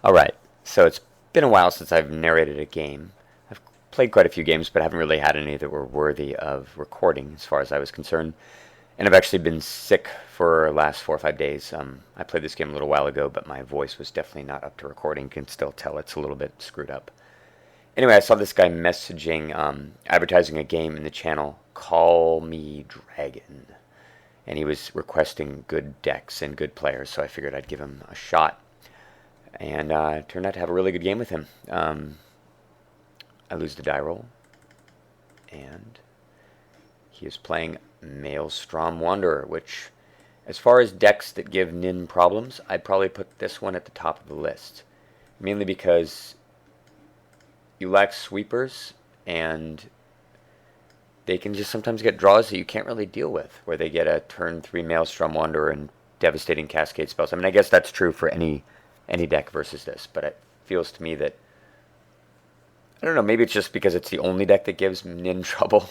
Alright, so it's been a while since I've narrated a game. I've played quite a few games, but I haven't really had any that were worthy of recording as far as I was concerned. And I've actually been sick for the last 4 or 5 days. I played this game a little while ago, but my voice was definitely not up to recording. You can still tell it's a little bit screwed up. Anyway, I saw this guy messaging, advertising a game in the channel, Call Me Dragon. And he was requesting good decks and good players, so I figured I'd give him a shot. And turned out to have a really good game with him. I lose the die roll, and he is playing Maelstrom Wanderer, which, as far as decks that give Nin problems, I'd probably put this one at the top of the list. Mainly because you lack sweepers, and they can just sometimes get draws that you can't really deal with, where they get a turn 3 Maelstrom Wanderer and devastating cascade spells. I mean, I guess that's true for any deck versus this, but it feels to me that, I don't know, maybe it's just because it's the only deck that gives Nin trouble,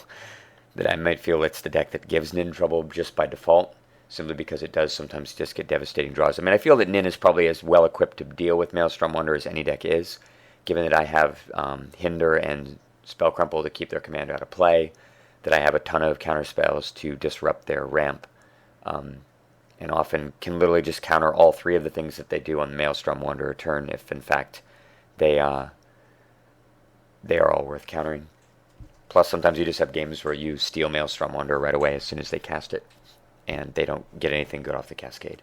that I might feel it's the deck that gives Nin trouble just by default, simply because it does sometimes just get devastating draws. I mean, I feel that Nin is probably as well equipped to deal with Maelstrom Wanderer as any deck is, given that I have Hinder and Spell Crumple to keep their commander out of play, that I have a ton of counter spells to disrupt their ramp, and often can literally just counter all three of the things that they do on the Maelstrom Wanderer turn if, in fact, they are all worth countering. Plus, sometimes you just have games where you steal Maelstrom Wanderer right away as soon as they cast it, and they don't get anything good off the cascade.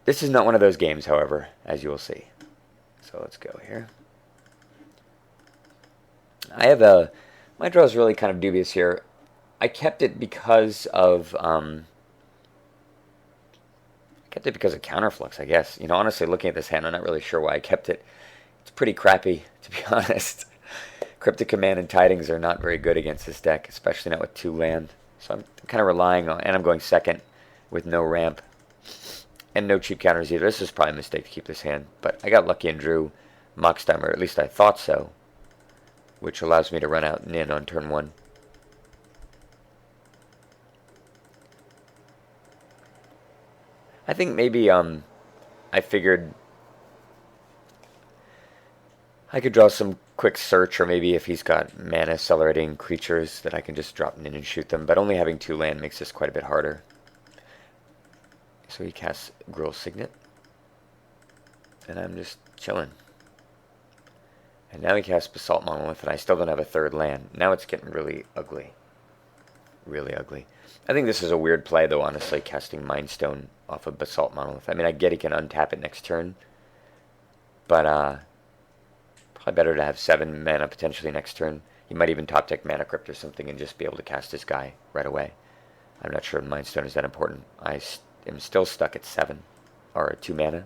This is not one of those games, however, as you will see. So let's go here. My draw is really kind of dubious here. I kept it because of Counterflux, I guess. You know, honestly, looking at this hand, I'm not really sure why I kept it. It's pretty crappy, to be honest. Cryptic Command and Tidings are not very good against this deck, especially not with 2 land. So I'm kind of relying on, and I'm going second with no ramp and no cheap counters either. This is probably a mistake to keep this hand, but I got lucky and drew Moxtime, or at least I thought so, which allows me to run out Nin on turn 1. I think maybe I figured I could draw some quick search, or maybe if he's got mana accelerating creatures that I can just drop in and shoot them, but only having 2 land makes this quite a bit harder. So he casts Gruul Signet, and I'm just chilling. And now he casts Basalt Monolith, and I still don't have a 3rd land. Now it's getting really ugly. Really ugly. I think this is a weird play, though, honestly, casting Mind Stone off of Basalt Monolith. I mean, I get he can untap it next turn, but probably better to have 7 mana potentially next turn. He might even top deck Mana Crypt or something and just be able to cast this guy right away. I'm not sure Mind Stone is that important. I am still stuck at 7, or 2 mana.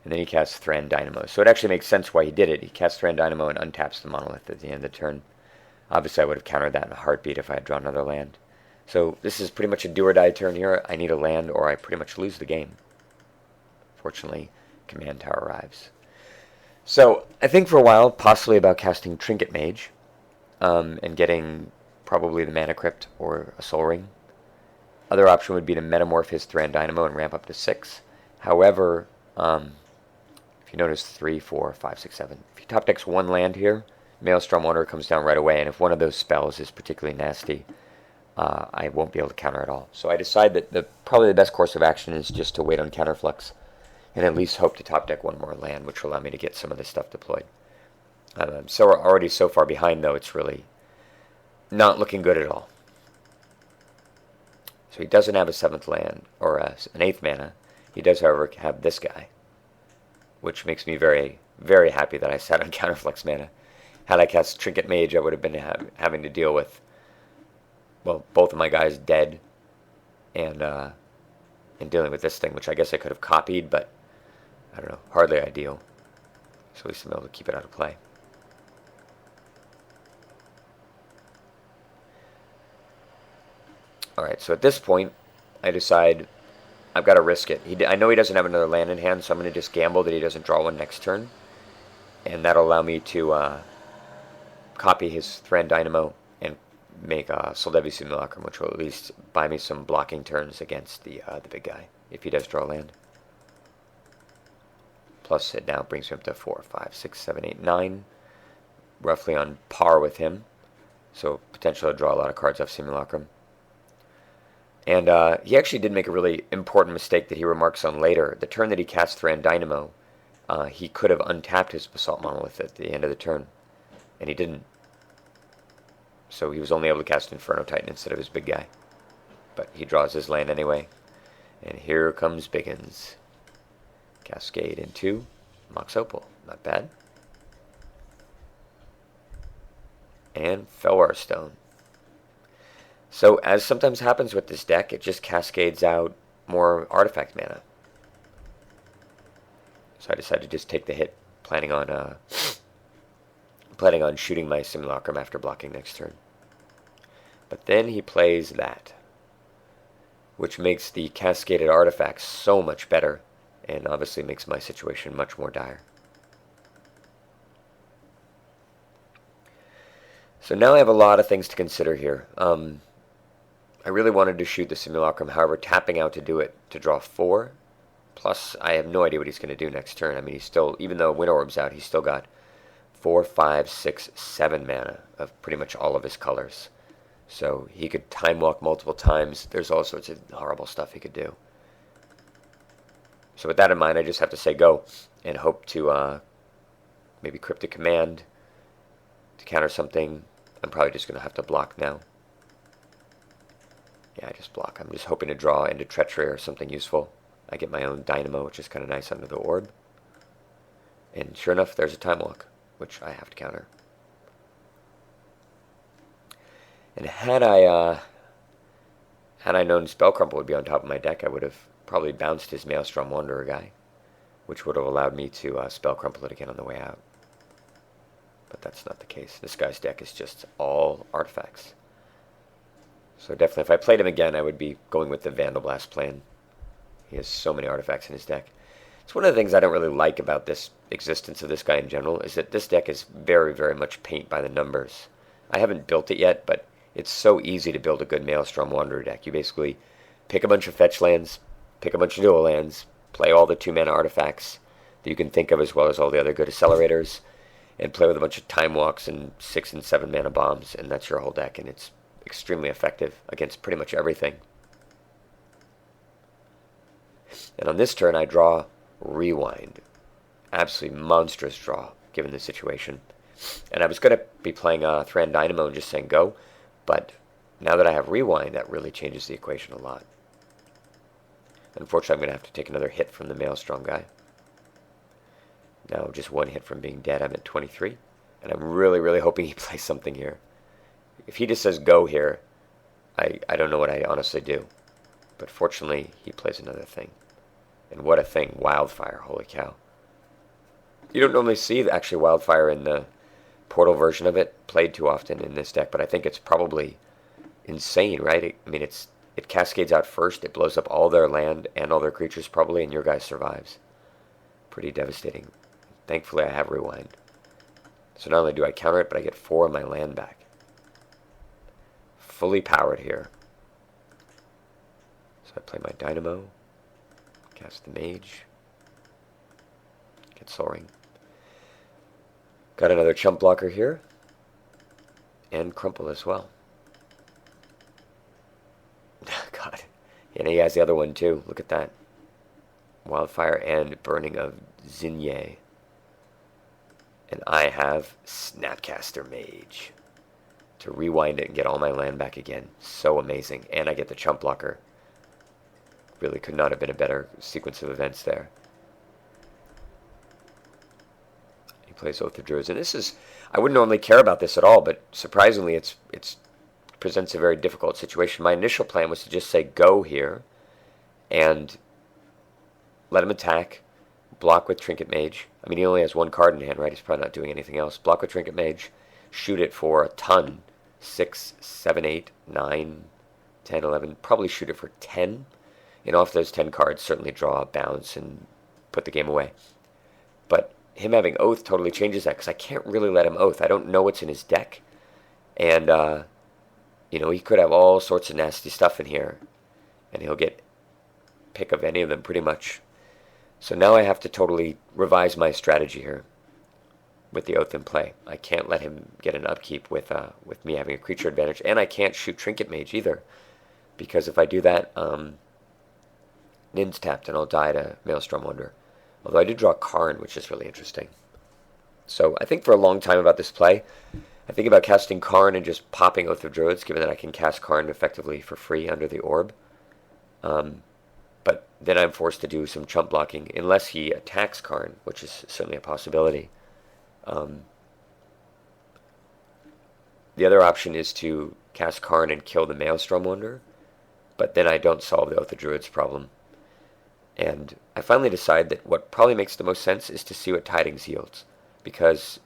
And then he casts Thran Dynamo. So it actually makes sense why he did it. He casts Thran Dynamo and untaps the Monolith at the end of the turn. Obviously, I would have countered that in a heartbeat if I had drawn another land. So this is pretty much a do-or-die turn here. I need a land or I pretty much lose the game. Fortunately, Command Tower arrives. So I think for a while, possibly about casting Trinket Mage, and getting probably the Mana Crypt or a Soul Ring. Other option would be to metamorph his Thran Dynamo and ramp up to 6. However, if you notice 3, 4, 5, 6, 7. If he top decks 1 land here, Maelstrom Wanderer comes down right away, and if one of those spells is particularly nasty, I won't be able to counter at all. So I decide that probably the best course of action is just to wait on Counterflux, and at least hope to top deck 1 more land, which will allow me to get some of this stuff deployed. So we're already so far behind, though, it's really not looking good at all. So he doesn't have a 7th land, or an 8th mana. He does, however, have this guy, which makes me very, very happy that I sat on Counterflux mana. Had I cast Trinket Mage, I would have been having to deal with, well, both of my guys dead, and dealing with this thing, which I guess I could have copied, but I don't know, hardly ideal. So at least I'm able to keep it out of play. Alright, so at this point, I decide I've got to risk it. I know he doesn't have another land in hand, so I'm going to just gamble that he doesn't draw one next turn. And that'll allow me to copy his Thran Dynamo and make Soldevi Simulacrum, which will at least buy me some blocking turns against the big guy, if he does draw land. Plus it now brings him up to 4, 5, 6, 7, 8, 9. Roughly on par with him. So potential to draw a lot of cards off Simulacrum. And he actually did make a really important mistake that he remarks on later. The turn that he cast Thran Dynamo, he could have untapped his Basalt Monolith at the end of the turn. And he didn't. So he was only able to cast Inferno Titan instead of his big guy. But he draws his land anyway. And here comes Biggins. Cascade into Mox Opal. Not bad. And Felwar Stone. So, as sometimes happens with this deck, it just cascades out more artifact mana. So I decided to just take the hit, planning on shooting my Simulacrum after blocking next turn. But then he plays that, which makes the cascaded artifacts so much better, and obviously makes my situation much more dire. So now I have a lot of things to consider here. I really wanted to shoot the Simulacrum, however, tapping out to do it to draw 4. Plus, I have no idea what he's going to do next turn. I mean, he's still, even though Winter Orb's out, he's still got 4, 5, 6, 7 mana of pretty much all of his colors. So he could time walk multiple times. There's all sorts of horrible stuff he could do. So with that in mind, I just have to say go and hope to maybe Cryptic Command to counter something. I'm probably just going to have to block now. Yeah, I just block. I'm just hoping to draw into Treachery or something useful. I get my own Dynamo, which is kind of nice under the Orb. And sure enough, there's a Time Walk, which I have to counter. And had I known Spell Crumple would be on top of my deck, I would have probably bounced his Maelstrom Wanderer guy, which would have allowed me to Spell Crumple it again on the way out. But that's not the case. This guy's deck is just all artifacts. So definitely, if I played him again, I would be going with the Vandal Blast plan. He has so many artifacts in his deck. It's one of the things I don't really like about this existence of this guy in general, is that this deck is very, very much paint by the numbers. I haven't built it yet, but it's so easy to build a good Maelstrom Wanderer deck. You basically pick a bunch of fetch lands, pick a bunch of dual lands, play all the 2-mana artifacts that you can think of, as well as all the other good accelerators, and play with a bunch of Time Walks and 6 and 7 mana bombs, and that's your whole deck, and it's extremely effective against pretty much everything. And on this turn, I draw Rewind. Absolutely monstrous draw, given the situation. And I was going to be playing Thran Dynamo and just saying go, but now that I have Rewind, that really changes the equation a lot. Unfortunately, I'm going to have to take another hit from the Maelstrom guy. Now, just one hit from being dead, I'm at 23. And I'm really, really hoping he plays something here. If he just says go here, I don't know what I honestly do. But fortunately, he plays another thing. And what a thing, Wildfire, holy cow. You don't normally see actually Wildfire in the Portal version of it played too often in this deck, but I think it's probably insane, right? It cascades out first, it blows up all their land and all their creatures probably, and your guy survives. Pretty devastating. Thankfully, I have Rewind. So not only do I counter it, but I get 4 of my land back. Fully powered here. So I play my Dynamo, cast the Mage, get Soaring. Got another Chump Blocker here, and Crumple as well. God. And he has the other one too. Look at that. Wildfire and Burning of Zinye. And I have Snapcaster Mage to rewind it and get all my land back again. So amazing. And I get the Chump Blocker. Really could not have been a better sequence of events there. He plays Oath of Druids. And this is, I wouldn't normally care about this at all, but surprisingly it's presents a very difficult situation. My initial plan was to just say go here and let him attack, block with Trinket Mage. I mean, he only has one card in hand, right? He's probably not doing anything else. Block with Trinket Mage, shoot it for a ton. 6, 7, 8, 9, 10, 11. Probably shoot it for 10. And off those 10 cards, certainly draw a bounce and put the game away. But him having Oath totally changes that, because I can't really let him Oath. I don't know what's in his deck. And, he could have all sorts of nasty stuff in here. And he'll get pick of any of them pretty much. So now I have to totally revise my strategy here with the Oath in play. I can't let him get an upkeep with me having a creature advantage, and I can't shoot Trinket Mage either, because if I do that, Nin's tapped and I'll die to Maelstrom Wanderer. Although I did draw Karn, which is really interesting. So I think for a long time about this play, I think about casting Karn and just popping Oath of Druids, given that I can cast Karn effectively for free under the orb. But then I'm forced to do some chump blocking, unless he attacks Karn, which is certainly a possibility. The other option is to cast Karn and kill the Maelstrom Wanderer, but then I don't solve the Oath of Druids problem. And I finally decide that what probably makes the most sense is to see what Tidings yields, because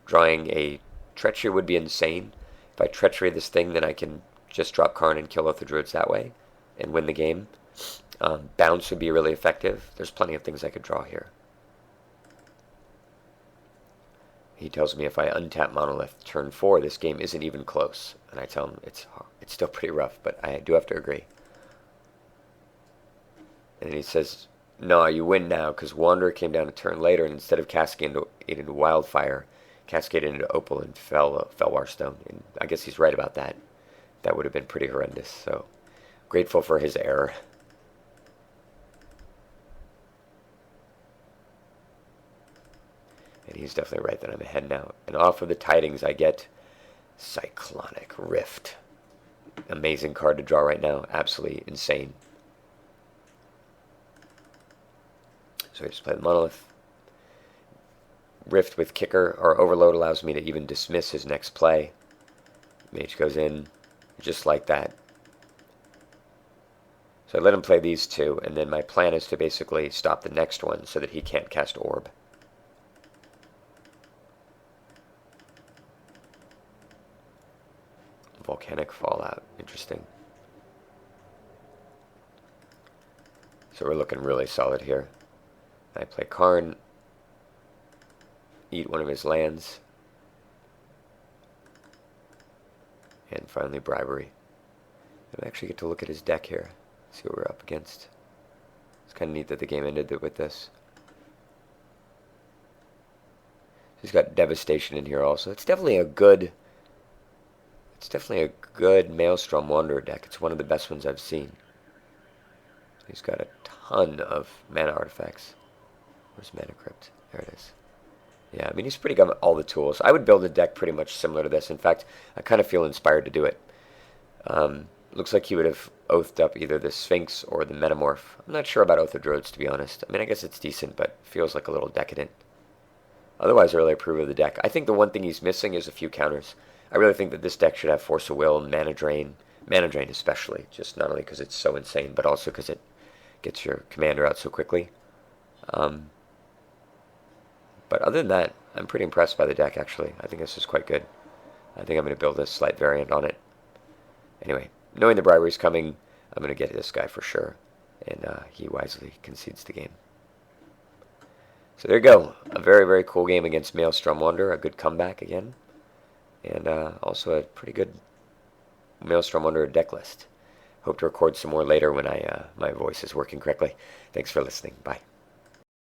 drawing a Treachery would be insane. If I Treachery this thing, then I can just drop Karn and kill Oath of Druids that way and win the game. Bounce would be really effective. There's plenty of things I could draw here. He tells me if I untap Monolith turn 4, this game isn't even close. And I tell him it's still pretty rough, but I do have to agree. And he says, no, you win now, because Wanderer came down a turn later, and instead of cascading it into Wildfire, cascaded into Opal and Felwar Stone. And I guess he's right about that. That would have been pretty horrendous, so grateful for his error. And he's definitely right that I'm ahead now. And off of the Tidings, I get Cyclonic Rift. Amazing card to draw right now. Absolutely insane. So I just play the Monolith. Rift with Kicker or Overload allows me to even dismiss his next play. Mage goes in just like that. So I let him play these two, and then my plan is to basically stop the next one so that he can't cast Orb. Volcanic Fallout. Interesting. So we're looking really solid here. I play Karn, eat one of his lands, and finally Bribery. I actually get to look at his deck here, see what we're up against. It's kind of neat that the game ended with this. He's got Devastation in here also. It's definitely a good Maelstrom Wanderer deck. It's one of the best ones I've seen. He's got a ton of mana artifacts. Where's Mana Crypt? There it is. Yeah, I mean, he's pretty good at all the tools. I would build a deck pretty much similar to this. In fact, I kind of feel inspired to do it. Looks like he would have oathed up either the Sphinx or the Metamorph. I'm not sure about Oath of Druids, to be honest. I mean, I guess it's decent, but feels like a little decadent. Otherwise, I really approve of the deck. I think the one thing he's missing is a few counters. I really think that this deck should have Force of Will and Mana Drain. Mana Drain especially, just not only because it's so insane, but also because it gets your commander out so quickly. But other than that, I'm pretty impressed by the deck, actually. I think this is quite good. I think I'm going to build a slight variant on it. Anyway, knowing the Bribery's coming, I'm going to get this guy for sure. And he wisely concedes the game. So there you go. A very, very cool game against Maelstrom Wanderer. A good comeback again. And also a pretty good Maelstrom Wanderer deck list. Hope to record some more later when my voice is working correctly. Thanks for listening. Bye.